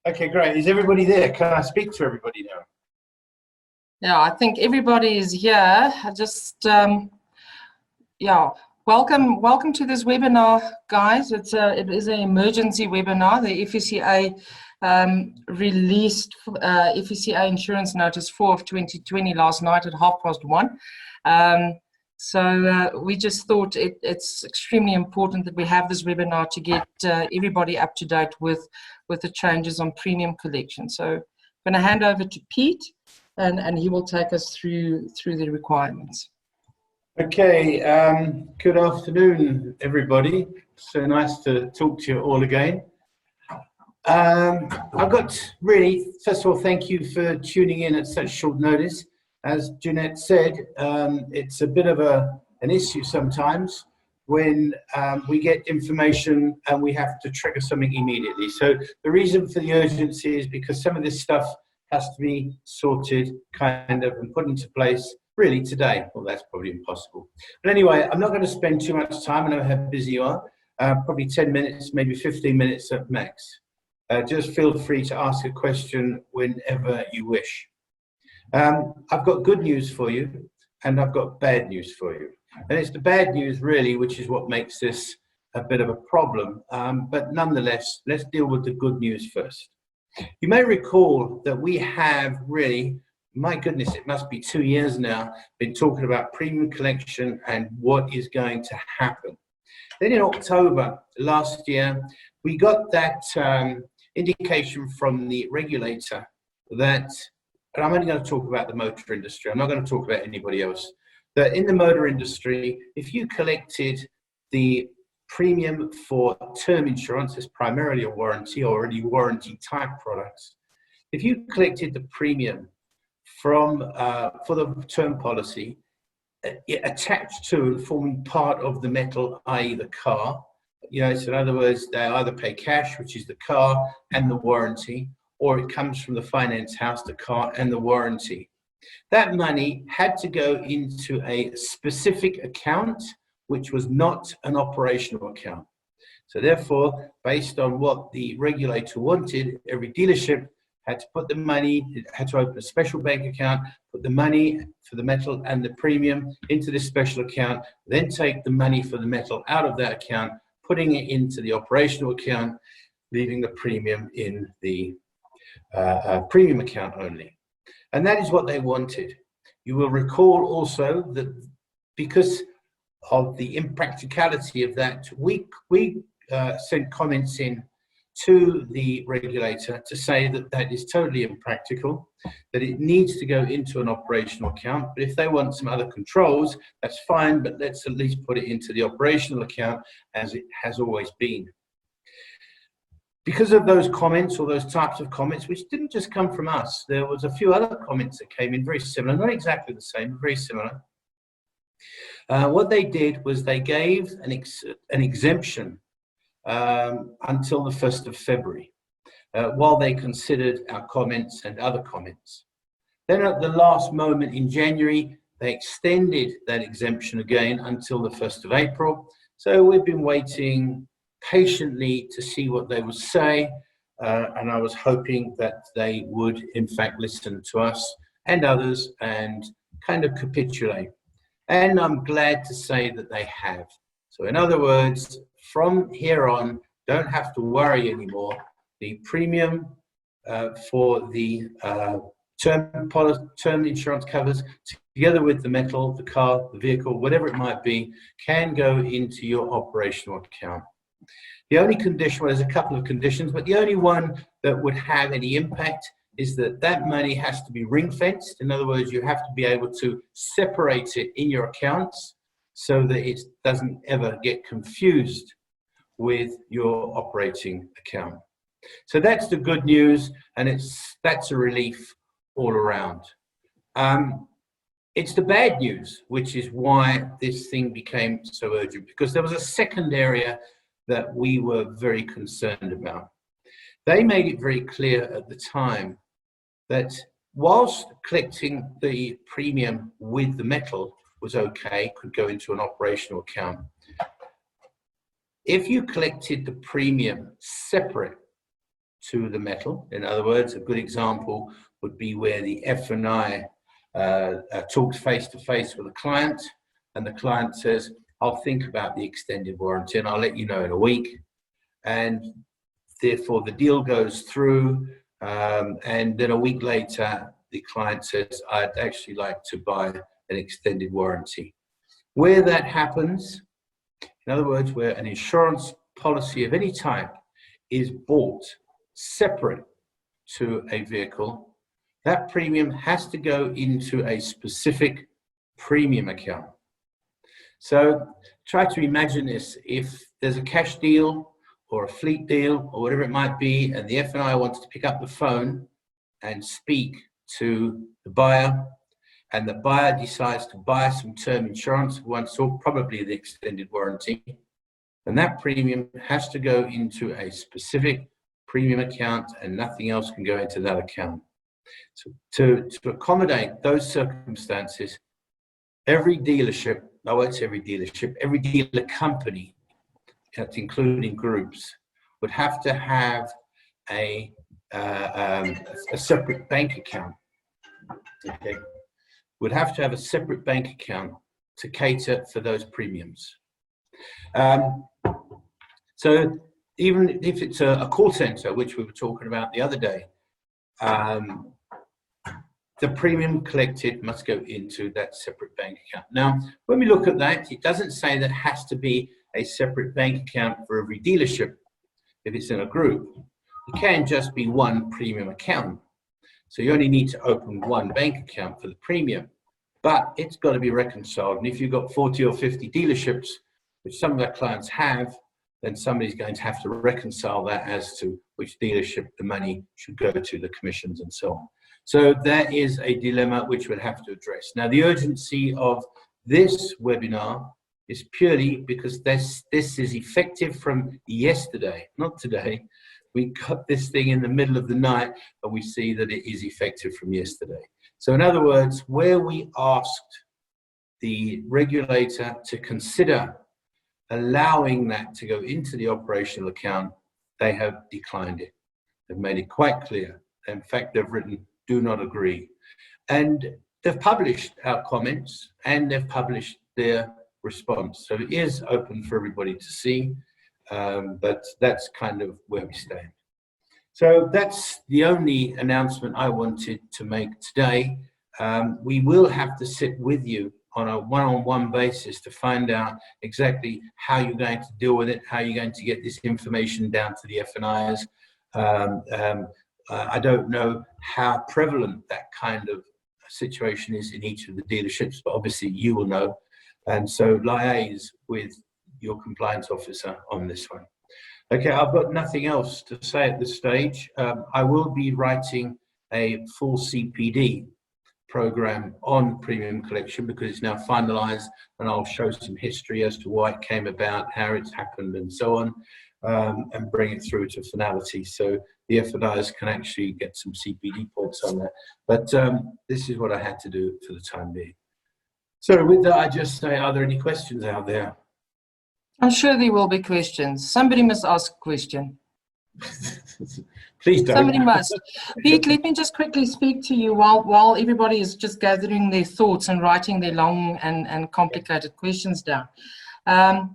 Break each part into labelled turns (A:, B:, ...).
A: Okay, great. Is everybody there? Can I speak to everybody now?
B: Yeah, I think everybody is here. I just, yeah, welcome to this webinar, guys. It is an emergency webinar. The FSCA released FSCA Insurance Notice 4 of 2020 last night at 1:30. So we just thought it's extremely important that we have this webinar to get everybody up to date with the changes on premium collection. So I'm going to hand over to Pete, and he will take us through the requirements.
A: Okay, good afternoon, everybody. So nice to talk to you all again. I've got really, first of all, thank you for tuning in at such short notice. As Jeanette said, it's a bit of an issue sometimes when we get information and we have to trigger something immediately. So the reason for the urgency is because some of this stuff has to be sorted kind of and put into place really today. Well, that's probably impossible. But anyway, I'm not going to spend too much time. I know how busy you are. Probably 10 minutes, maybe 15 minutes at max. Just feel free to ask a question whenever you wish. I've got good news for you and I've got bad news for you. And it's the bad news really, which is what makes this a bit of a problem. But nonetheless, let's deal with the good news first. You may recall that we have really, my goodness, it must be 2 years now, been talking about premium collection and what is going to happen. Then in October last year, we got that indication from the regulator that, and I'm only going to talk about the motor industry, I'm not going to talk about anybody else, that in the motor industry, if you collected the premium for term insurance, is primarily a warranty or any warranty type products, if you collected the premium from for the term policy, attached to and forming part of the metal, i.e. the car, you know, so in other words, they either pay cash, which is the car and the warranty, or it comes from the finance house, the car and the warranty. That money had to go into a specific account, which was not an operational account. So therefore, based on what the regulator wanted, every dealership had to put the money, it had to open a special bank account, put the money for the metal and the premium into this special account, then take the money for the metal out of that account, putting it into the operational account, leaving the premium in the premium account only. And that is what they wanted. You will recall also that because of the impracticality of that, we sent comments in to the regulator to say that that is totally impractical, that it needs to go into an operational account. But if they want some other controls, that's fine, but let's at least put it into the operational account as it has always been. Because of those comments or those types of comments, which didn't just come from us, there was a few other comments that came in very similar, not exactly the same, very similar. What they did was they gave an exemption until the 1st of February, while they considered our comments and other comments. Then at the last moment in January, they extended that exemption again until the 1st of April. So we've been waiting patiently to see what they would say, and I was hoping that they would in fact listen to us and others and kind of capitulate. And I'm glad to say that they have. So in other words, from here on, don't have to worry anymore. The premium for the term insurance covers, together with the metal, the car, the vehicle, whatever it might be, can go into your operational account. The only condition, well, there's a couple of conditions, but the only one that would have any impact is that that money has to be ring-fenced. In other words, you have to be able to separate it in your accounts so that it doesn't ever get confused with your operating account. So that's the good news, and that's a relief all around. It's the bad news, which is why this thing became so urgent, because there was a second area that we were very concerned about. They made it very clear at the time that whilst collecting the premium with the metal was okay, could go into an operational account, if you collected the premium separate to the metal. In other words, a good example would be where the F&I talks face to face with a client, and the client says, I'll think about the extended warranty and I'll let you know in a week. And therefore the deal goes through, and then a week later, the client says, I'd actually like to buy an extended warranty. Where that happens, in other words, where an insurance policy of any type is bought separate to a vehicle, that premium has to go into a specific premium account. So try to imagine this. If there's a cash deal or a fleet deal or whatever it might be, and the F&I wants to pick up the phone and speak to the buyer, and the buyer decides to buy some term insurance, once or probably the extended warranty, then that premium has to go into a specific premium account and nothing else can go into that account. So to accommodate those circumstances, every dealership, I won't say every dealership, every dealer company, including groups, would have to have a separate bank account. Okay, would have to have a separate bank account to cater for those premiums. So even if it's a call center, which we were talking about the other day, the premium collected must go into that separate bank account. Now, when we look at that, it doesn't say that has to be a separate bank account for every dealership. If it's in a group, it can just be one premium account. So you only need to open one bank account for the premium, but it's got to be reconciled. And if you've got 40 or 50 dealerships, which some of our clients have, then somebody's going to have to reconcile that as to which dealership the money should go to, the commissions and so on. So that is a dilemma which we'll have to address. Now, the urgency of this webinar is purely because this is effective from yesterday, not today. We got this thing in the middle of the night, but we see that it is effective from yesterday. So in other words, where we asked the regulator to consider allowing that to go into the operational account, they have declined it. They've made it quite clear. In fact, they've written, do not agree. And they've published our comments and they've published their response. So it is open for everybody to see, but that's kind of where we stand. So that's the only announcement I wanted to make today. We will have to sit with you on a one-on-one basis to find out exactly how you're going to deal with it, how you're going to get this information down to the F&Is. I don't know how prevalent that kind of situation is in each of the dealerships, but obviously you will know. And so liaise with your compliance officer on this one. Okay, I've got nothing else to say at this stage. I will be writing a full CPD program on premium collection because it's now finalized, and I'll show some history as to why it came about, how it's happened and so on, and bring it through to finality so the F&Is can actually get some CPD points on that. But this is what I had to do for the time being. So with that, I just say, are there any questions out there?
B: I'm sure there will be questions. Somebody must ask a question.
A: Please don't.
B: Somebody must. Pete, let me just quickly speak to you while everybody is just gathering their thoughts and writing their long and complicated questions down.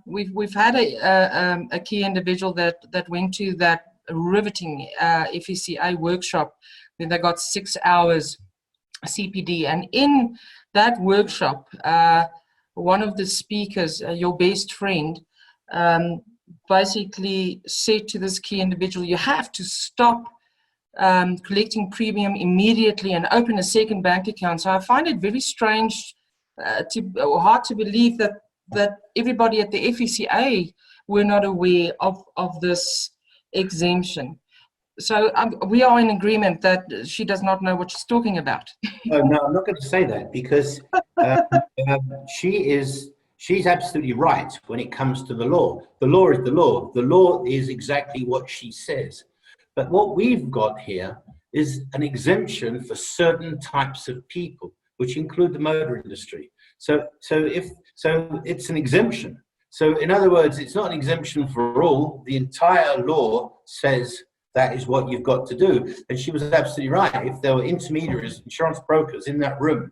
B: We've had a key individual that went to that riveting FECA workshop where they got 6 hours CPD, and in that workshop, one of the speakers, your best friend, basically said to this key individual, you have to stop collecting premium immediately and open a second bank account. So I find it very strange or hard to believe that everybody at the FECA were not aware of this exemption. So we are in agreement that she does not know what she's talking about.
A: No, I'm not going to say that because she's absolutely right when it comes to the law. The law is the law. The law is exactly what she says. But what we've got here is an exemption for certain types of people, which include the motor industry. So it's an exemption. So in other words, it's not an exemption for all. The entire law says that is what you've got to do. And she was absolutely right. If there were intermediaries, insurance brokers in that room,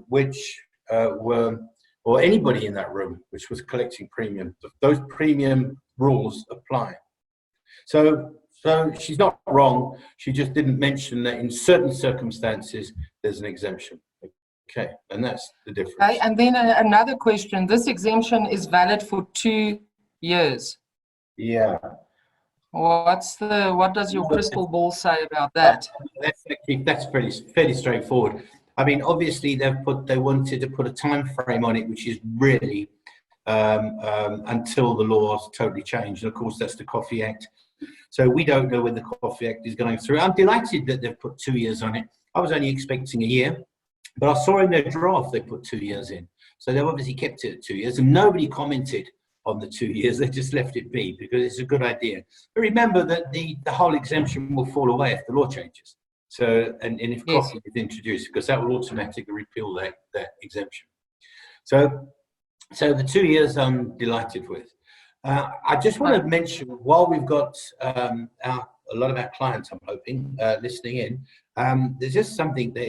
A: which were, or anybody in that room which was collecting premium, those premium rules apply. So she's not wrong. She just didn't mention that in certain circumstances there's an exemption. Okay, and that's the difference.
B: Okay, and then another question. This exemption is valid for 2 years.
A: Yeah.
B: What does your crystal ball say about that?
A: That's fairly straightforward. I mean, obviously they wanted to put a time frame on it, which is really until the laws totally changed. And of course, that's the Coffee Act. So we don't know when the Coffee Act is going through. I'm delighted that they've put 2 years on it. I was only expecting a year, but I saw in their draft they put 2 years in. So they've obviously kept it at 2 years, and nobody commented on the 2 years. They just left it be because it's a good idea. But remember that the whole exemption will fall away if the law changes. So, and if coffee is introduced, because that will automatically repeal that exemption. So the 2 years I'm delighted with. I just want to mention, while we've got a lot of our clients, I'm hoping, listening in, there's just something that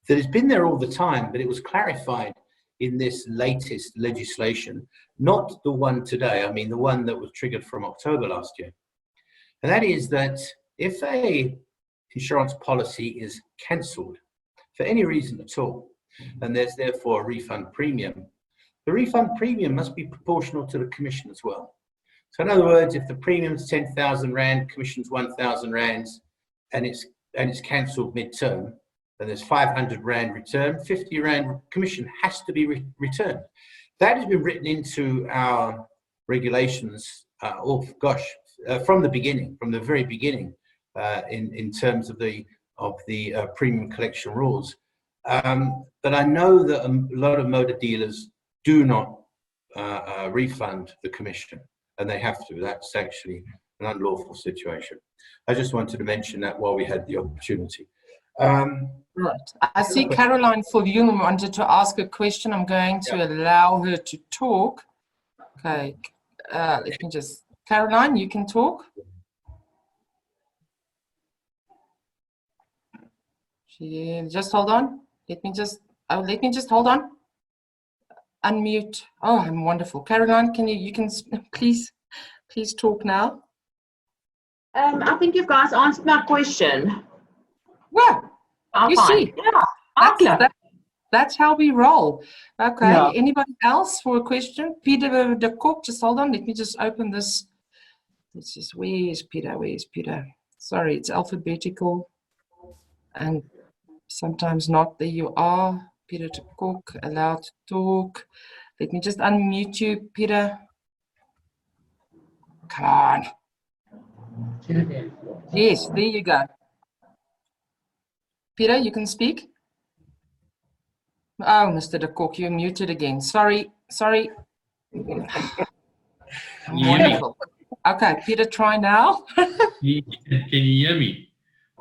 A: has been there all the time, but it was clarified in this latest legislation, not the one today, I mean the one that was triggered from October last year. And that is that if a insurance policy is cancelled for any reason at all, and there's therefore a refund premium, the refund premium must be proportional to the commission as well. So in other words, if the premium's 10,000 Rand, commission's 1,000 Rands, and it's cancelled mid-term, and there's 500 Rand return, 50 Rand commission has to be returned. That has been written into our regulations, from the beginning, from the very beginning, in terms of the premium collection rules. But I know that a lot of motor dealers do not refund the commission, and they have to. That's actually an unlawful situation. I just wanted to mention that while we had the opportunity.
B: Right. I see Caroline Fulvium wanted to ask a question. I'm going to allow her to talk. Okay. Let me just, Caroline, you can talk. Just hold on. Let me just hold on. Unmute. Oh, I'm wonderful. Caroline, you can please talk now.
C: I think you guys answered my question.
B: Well, you see, that's how we roll. Okay,
C: Yeah.
B: Anybody else for a question? Peter de Kock, just hold on. Let me just open this. Where's Peter? Sorry, it's alphabetical and sometimes not. There you are. Peter de Kock, allowed to talk. Let me just unmute you, Peter. Come on. Yes, there you go. Peter, you can speak. Oh, Mr. de Kock, you're muted again. Sorry. Wonderful. Okay, Peter, try now.
D: Can you hear me?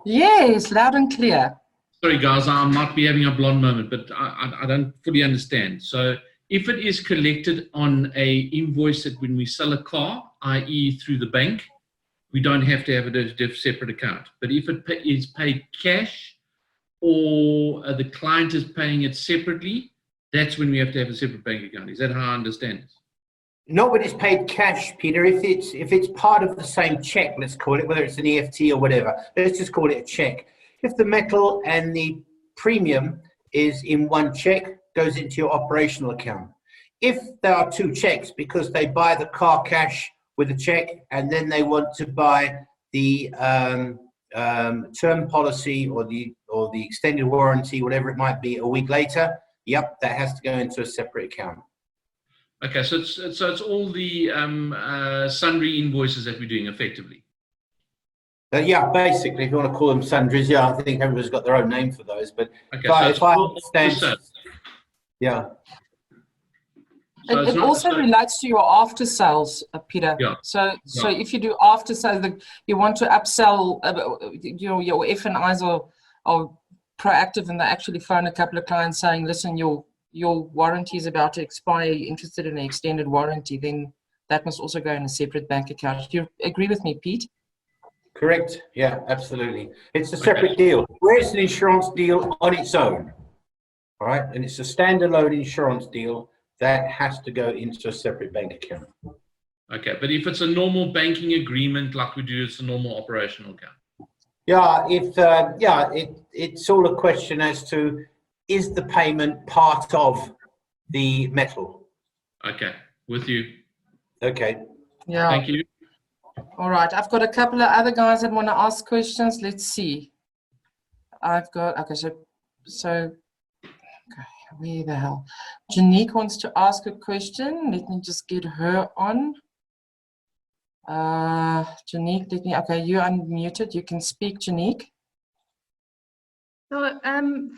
B: Yes, loud and clear.
D: Sorry, guys, I might be having a blonde moment, but I don't fully understand. So if it is collected on a invoice that when we sell a car, i.e. through the bank, we don't have to have it as a separate account. But if it is paid cash or the client is paying it separately, that's when we have to have a separate bank account. Is that how I understand it?
A: Not when it's paid cash, Peter. If it's part of the same check, let's call it, whether it's an EFT or whatever, let's just call it a check. If the metal and the premium is in one check, goes into your operational account. If there are two checks because they buy the car cash with a check and then they want to buy the term policy or the extended warranty, whatever it might be, a week later, yep, that has to go into a separate account.
D: Okay, so it's all the sundry invoices that we're doing effectively.
A: Yeah, basically, if you want to call them sundries, yeah, I think everybody's got their own name for those. But
D: okay,
A: if I understand, yeah.
D: So
B: It also relates to your after sales, Peter.
D: Yeah.
B: So if you do after sales, you want to upsell, your F&Is are proactive and they actually phone a couple of clients saying, listen, your warranty is about to expire, you're interested in an extended warranty, then that must also go in a separate bank account. Do you agree with me, Pete?
A: Correct. Yeah, absolutely. It's a separate deal. Where it's an insurance deal on its own, all right, and it's a standalone insurance deal that has to go into a separate bank account.
D: Okay, but if it's a normal banking agreement like we do, it's a normal operational account.
A: Yeah, it's all a question as to, is the payment part of the metal?
D: Okay, with you.
A: Okay.
B: Yeah.
D: Thank you.
B: All right. I've got a couple of other guys that want to ask questions. Let's see. I've got, okay, so, okay, where the hell? Janique wants to ask a question. Let me just get her on. Janique, okay, you're unmuted. You can speak, Janique.
C: So,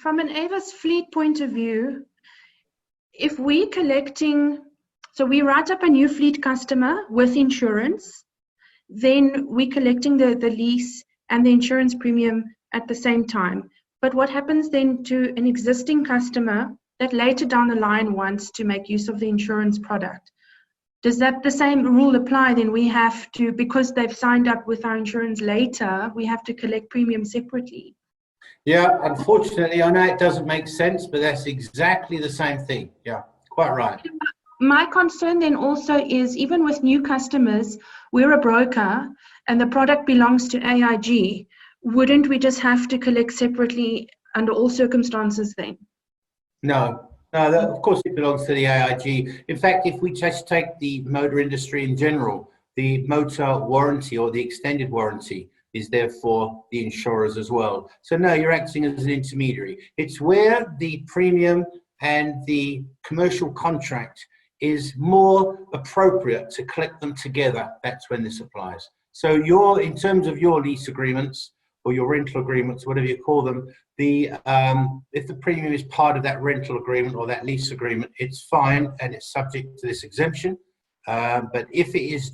C: from an Avis fleet point of view, if we're collecting, so we write up a new fleet customer with insurance, then we're collecting the lease and the insurance premium at the same time. But what happens then to an existing customer that later down the line wants to make use of the insurance product? Does that the same rule apply? Then we have to, because they've signed up with our insurance later, we have to collect premium separately.
A: Yeah, unfortunately, I know it doesn't make sense, but that's exactly the same thing. Yeah, quite right.
C: My concern then also is, even with new customers, we're a broker and the product belongs to AIG. Wouldn't we just have to collect separately under all circumstances then?
A: No, of course it belongs to the AIG. In fact, if we just take the motor industry in general, the motor warranty or the extended warranty is there for the insurers as well. So no, you're acting as an intermediary. It's where the premium and the commercial contract is more appropriate to collect them together. That's when this applies. So in terms of your lease agreements or your rental agreements, whatever you call them, if the premium is part of that rental agreement or that lease agreement, it's fine and it's subject to this exemption. But if it is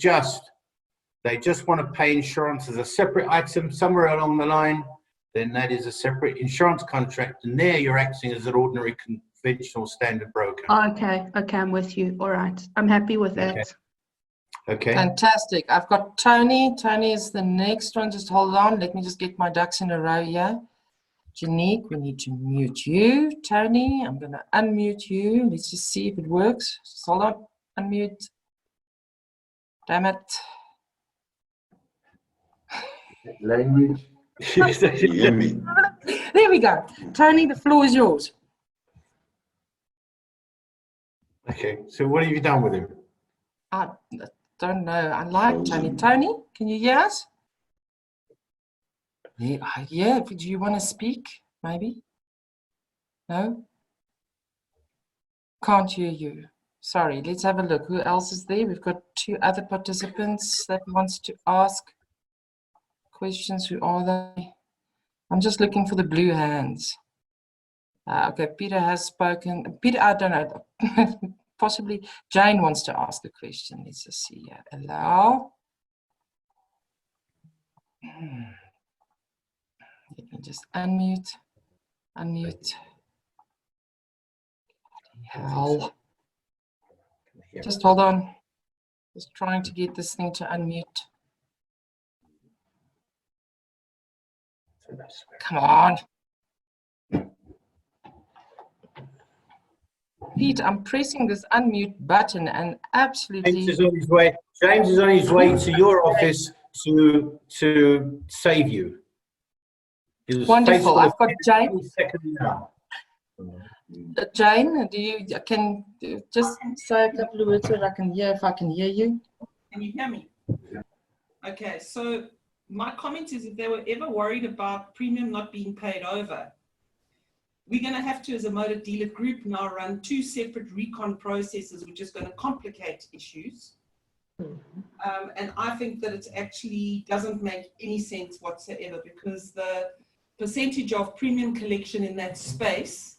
A: they just want to pay insurance as a separate item somewhere along the line, then that is a separate insurance contract, and there you're acting as an ordinary conventional standard broker.
C: Okay, I'm with you. All right, I'm happy with that.
A: Okay.
B: Fantastic. I've got Tony. Tony is the next one. Just hold on. Let me just get my ducks in a row here. Janique, we need to mute you. Tony, I'm going to unmute you. Let's just see if it works. Just hold on. Unmute. Damn it.
A: Language.
B: There we go. Tony, the floor is yours.
A: Okay, so what have you done with him?
B: I don't know. I like Tony. Tony, can you hear us? Yeah. Do you want to speak? Maybe? No? Can't hear you. Sorry. Let's have a look. Who else is there? We've got 2 other participants that wants to ask questions. Who are they? I'm just looking for the blue hands. Okay, Peter has spoken. Peter, I don't know. Possibly Jane wants to ask a question. Let's just see here. Allow. Let me just unmute. Hell. Just hold on. Just trying to get this thing to unmute. Come on. Pete, I'm pressing this unmute button and absolutely...
A: James is on his way to your office to save you.
B: Wonderful. I've got Jane. Jane, can you just say a couple of words so that I can hear if I can hear you?
E: Can you hear me? Okay, so my comment is, if they were ever worried about premium not being paid over, we're going to have to, as a motor dealer group, now run 2 separate recon processes, which is going to complicate issues. And I think that it actually doesn't make any sense whatsoever, because the percentage of premium collection in that space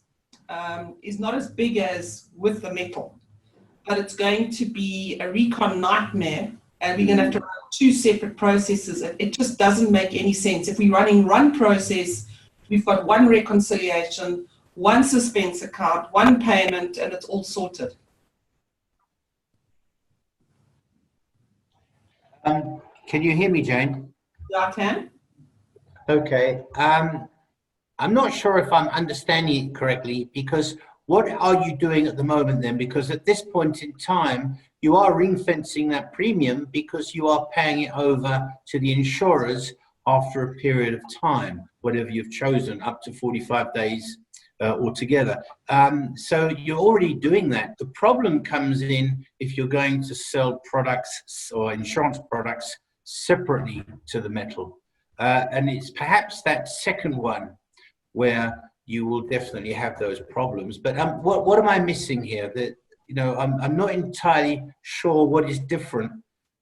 E: is not as big as with the metal, but it's going to be a recon nightmare, and we're going to have to run 2 separate processes. It just doesn't make any sense. If we're running one process, we've got 1 reconciliation, 1 suspense account, 1 payment, and it's all sorted.
A: Can you hear me, Jane?
E: I can.
A: Okay. I'm not sure if I'm understanding it correctly, because what are you doing at the moment then? Because at this point in time, you are ring fencing that premium because you are paying it over to the insurers after a period of time, whatever you've chosen, up to 45 days altogether. So you're already doing that. The problem comes in if you're going to sell products or insurance products separately to the metal. And it's perhaps that second one where you will definitely have those problems. But what am I missing here? That, you know, I'm not entirely sure what is different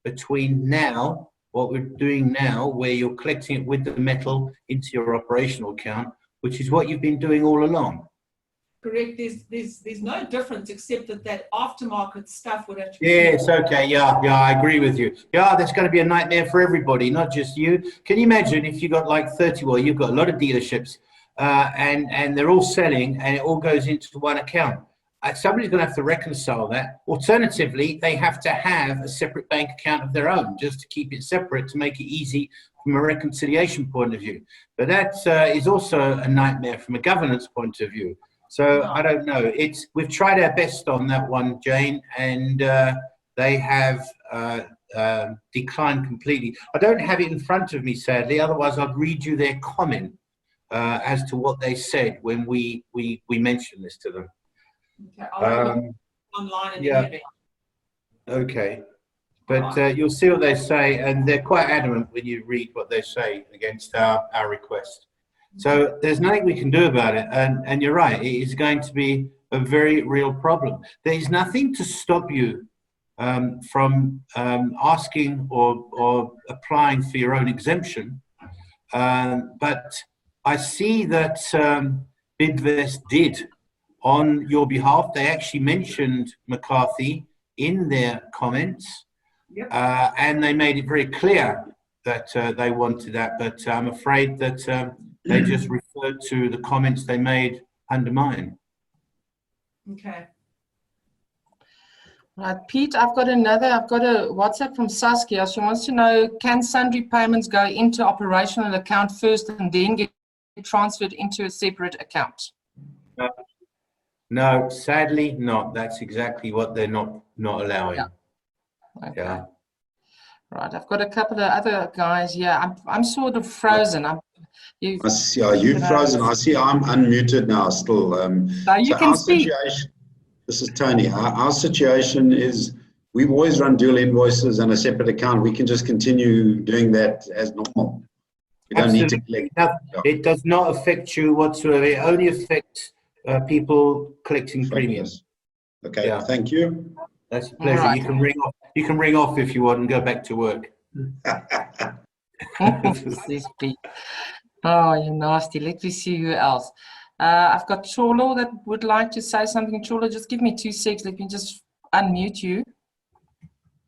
A: between now, what we're doing now, where you're collecting it with the metal into your operational account, which is what you've been doing all along.
E: Correct. There's no difference except that aftermarket stuff would have to be.
A: Yes, okay, yeah, I agree with you. Yeah, that's going to be a nightmare for everybody, not just you. Can you imagine if you got like 30, well, you've got a lot of dealerships, and they're all selling and it all goes into one account. Somebody's going to have to reconcile that. Alternatively, they have to have a separate bank account of their own just to keep it separate, to make it easy from a reconciliation point of view. But that is also a nightmare from a governance point of view. So I don't know. We've tried our best on that one, Jane, and they have declined completely. I don't have it in front of me, sadly. Otherwise, I'd read you their comment as to what they said when we mentioned this to them.
E: Okay, I'll look online and
A: yeah.
E: everything.
A: Okay. But you'll see what they say, and they're quite adamant when you read what they say against our request. So there's nothing we can do about it, and you're right, it is going to be a very real problem. There's nothing to stop you from asking or applying for your own exemption, but I see that Bidvest did on your behalf. They actually mentioned McCarthy in their comments,
E: Yep.
A: and they made it very clear that they wanted that, but I'm afraid that they just referred to the comments they made under mine.
E: Okay.
B: Right, Pete, I've got a WhatsApp from Saskia. She wants to know, can sundry payments go into operational account first and then get transferred into a separate account?
A: No, sadly not. That's exactly what they're not allowing.
B: Yeah. Okay.
A: Yeah.
B: Right, I've got a couple of other guys here. I'm sort of frozen.
F: You've frozen. I see I'm unmuted now still.
B: So you can speak.
F: This is Tony. Our situation is we've always run dual invoices and a separate account. We can just continue doing that as normal. We don't need to collect.
A: It does not affect you whatsoever. It only affects people collecting premiums.
F: Okay,
A: Yeah.
F: Thank you.
A: That's a pleasure.
B: Right.
A: You can ring off if you want and go back to work.
B: Oh, you're nasty. Let me see who else. I've got Cholo that would like to say something. Cholo, just give me 2 seconds. Let me just unmute you.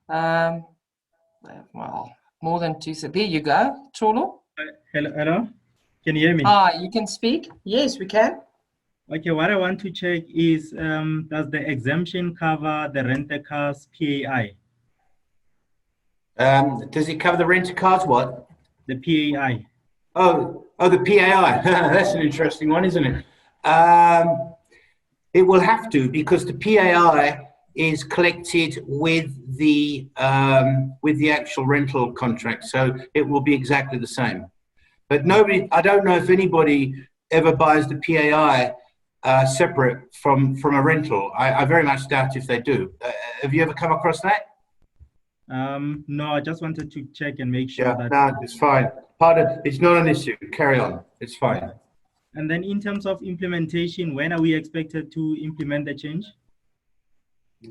B: Well, more than 2 seconds. There you go, Cholo.
G: Hello. Can you hear me?
B: You can speak. Yes, we can.
G: Okay, what I want to check is, does the exemption cover the rent-a-car's PAI?
A: Does it cover the rent-a-cars? What?
G: The PAI.
A: Oh, the PAI. That's an interesting one, isn't it? It will have to, because the PAI is collected with the actual rental contract, so it will be exactly the same. But I don't know if anybody ever buys the PAI separate from a rental. I very much doubt if they do. Have you ever come across that?
G: No, I just wanted to check and make sure that.
A: No, it's fine. It's not an issue. Carry on. It's fine.
G: And then in terms of implementation, when are we expected to implement the change?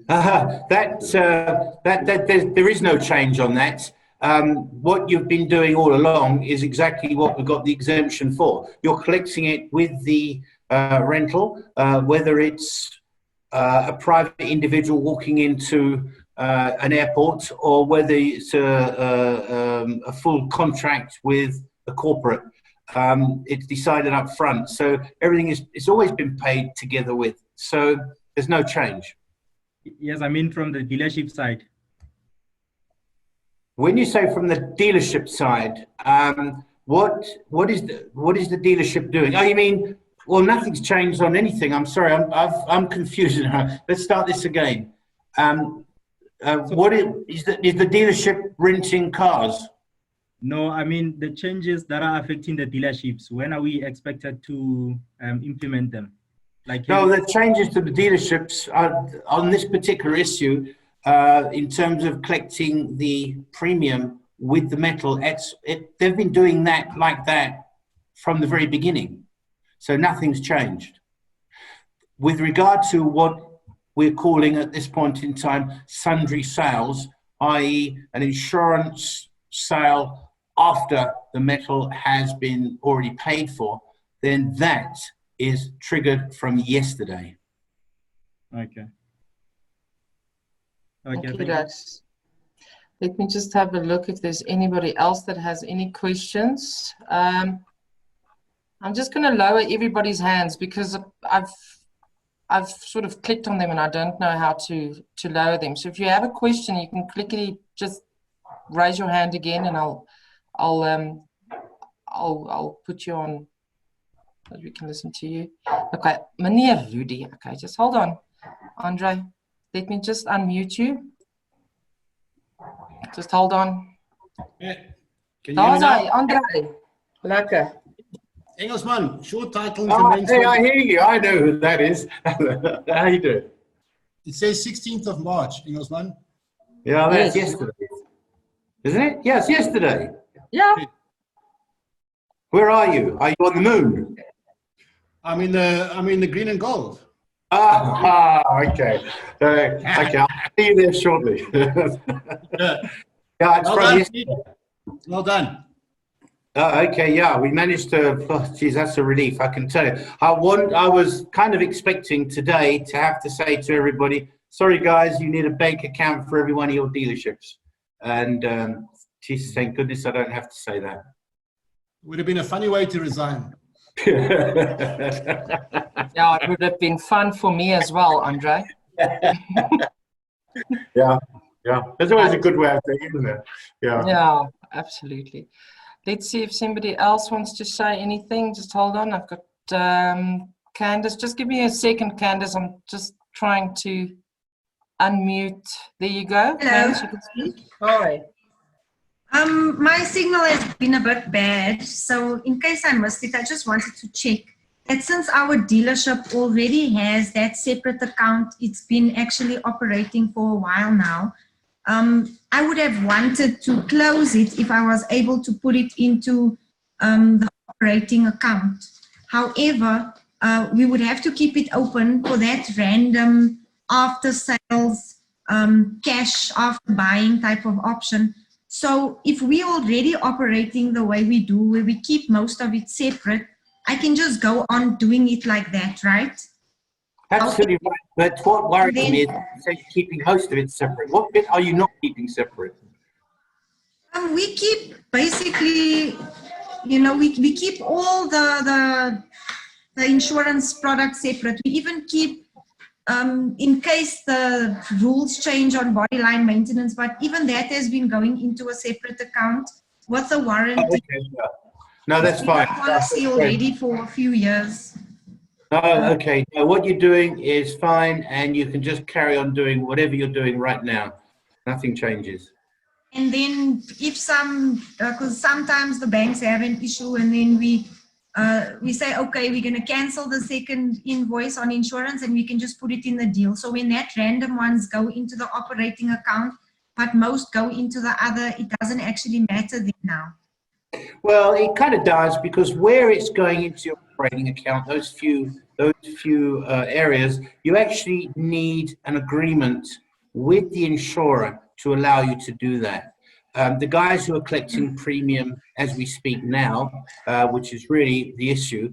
A: There is no change on that. What you've been doing all along is exactly what we've got the exemption for. You're collecting it with the rental, whether it's a private individual walking into an airport, or whether it's a full contract with a corporate. It's decided up front, so everything it's always been paid together with. So there's no change.
G: Yes, I mean from the dealership side.
A: When you say from the dealership side, what is the dealership doing? Oh, you mean, well, nothing's changed on anything. I'm sorry, I'm confused. Let's start this again. What is the dealership renting cars?
G: No, I mean the changes that are affecting the dealerships. When are we expected to implement them? Like
A: No, the changes to the dealerships on this particular issue, in terms of collecting the premium with the metal. They've been doing that like that from the very beginning, so nothing's changed. With regard to what we're calling at this point in time sundry sales, i.e. an insurance sale after the metal has been already paid for, then that is triggered from yesterday.
G: Okay.
B: Okay,
G: thank you.
B: guys. Let me just have a look if there's anybody else that has any questions. I'm just going to lower everybody's hands because I've sort of clicked on them and I don't know how to lower them. So if you have a question, you can clickily just raise your hand again, and I'll put you on so we can listen to you. Okay, Meneer Rudy. Okay, just hold on, Andre. Let me just unmute you. Just hold on.
H: Yeah. Can you hear me
B: Daar's
H: now?
B: hy, Andre. Lekker.
H: Engelsman, short title.
A: Oh, hey, I hear you. I know who that is. How you doing?
H: It says 16th of March, Engelsman.
A: Yeah, that's
B: Yes.
A: yesterday. Isn't it? Yes, yesterday.
B: Yeah.
A: Where are you? Are you on the moon?
H: I'm in the green and gold.
A: Okay. Okay, I'll see you there shortly. Yeah, it's
H: Well
A: from
H: done,
A: yesterday.
H: Pete. Well done.
A: Okay, yeah, we managed to, oh, geez, that's a relief, I can tell you. I was kind of expecting today to have to say to everybody, sorry guys, you need a bank account for every one of your dealerships. And geez, thank goodness I don't have to say that.
H: Would have been a funny way to resign.
B: Yeah, it would have been fun for me as well, Andre.
A: Yeah, there's always a good way of saying it, isn't there? Yeah.
B: Yeah, absolutely. Let's see if somebody else wants to say anything. Just hold on. I've got Candace. Just give me a second, Candace. I'm just trying to unmute. There you go.
I: Hello.
B: Candace, you can speak. Hi.
I: My signal has been a bit bad, so in case I missed it, I just wanted to check that since our dealership already has that separate account, it's been actually operating for a while now. I would have wanted to close it if I was able to put it into the operating account. However, we would have to keep it open for that random after sales, cash after buying type of option. So if we're already operating the way we do, where we keep most of it separate, I can just go on doing it like that, right?
A: Absolutely right. But what worries me is you're keeping most of it separate. What bit are you not keeping separate?
I: We keep basically, you know, we keep all the insurance products separate. We even keep, in case the rules change on body line maintenance, but even that has been going into a separate account with a warranty.
A: Okay, yeah. No, that's fine.
I: Policy already for a few years.
A: No, okay. No, what you're doing is fine, and you can just carry on doing whatever you're doing right now. Nothing changes.
I: And then if because sometimes the banks have an issue, and then we say, okay, we're going to cancel the second invoice on insurance, and we can just put it in the deal. So when that random ones go into the operating account, but most go into the other, it doesn't actually matter then now.
A: Well, it kind of does, because where it's going into your operating account, those few areas, you actually need an agreement with the insurer to allow you to do that. The guys who are collecting premium as we speak now, which is really the issue,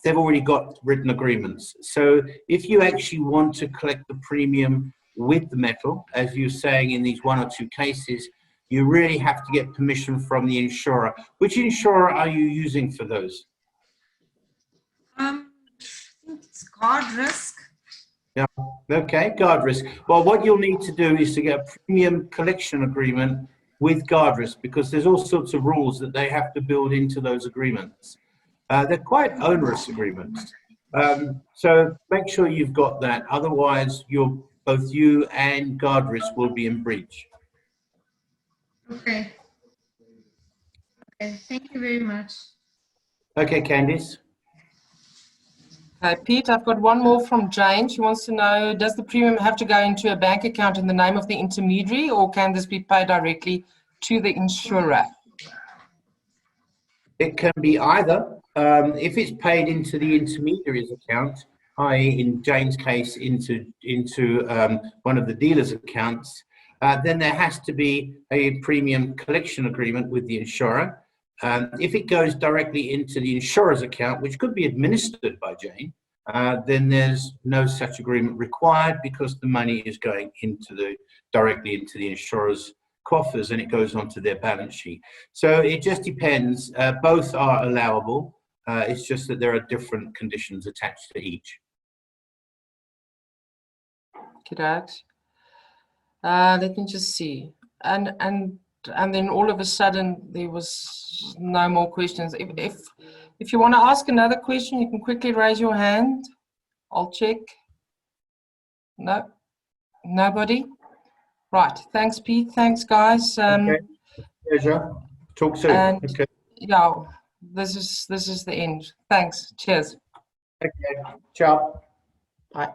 A: they've already got written agreements. So if you actually want to collect the premium with the metal, as you're saying in these one or two cases, you really have to get permission from the insurer. Which insurer are you using for those?
I: I think it's Guard Risk.
A: Yeah, okay, Guard Risk. Well, what you'll need to do is to get a premium collection agreement with Guardrisk, because there's all sorts of rules that they have to build into those agreements. They're quite onerous agreements. So make sure you've got that. Otherwise, both you and Guardrisk will be in breach.
I: Okay. Okay, thank you very much.
A: Okay, Candice.
B: Pete, I've got one more from Jane. She wants to know, does the premium have to go into a bank account in the name of the intermediary, or can this be paid directly to the insurer?
A: It can be either. If it's paid into the intermediary's account, i.e. in Jane's case into one of the dealer's accounts, then there has to be a premium collection agreement with the insurer. If it goes directly into the insurer's account, which could be administered by Jane, then there's no such agreement required, because the money is going directly into the insurer's coffers, and it goes onto their balance sheet. So it just depends. Both are allowable. It's just that there are different conditions attached to each.
B: Correct. Let me just see. And then all of a sudden there was no more questions. If you want to ask another question, you can quickly raise your hand. I'll check. No, nobody. Right. Thanks, Pete. Thanks, guys.
A: Okay. Pleasure. Talk soon.
B: And
A: Okay.
B: yeah, this is the end. Thanks. Cheers.
A: Okay. Ciao.
B: Bye.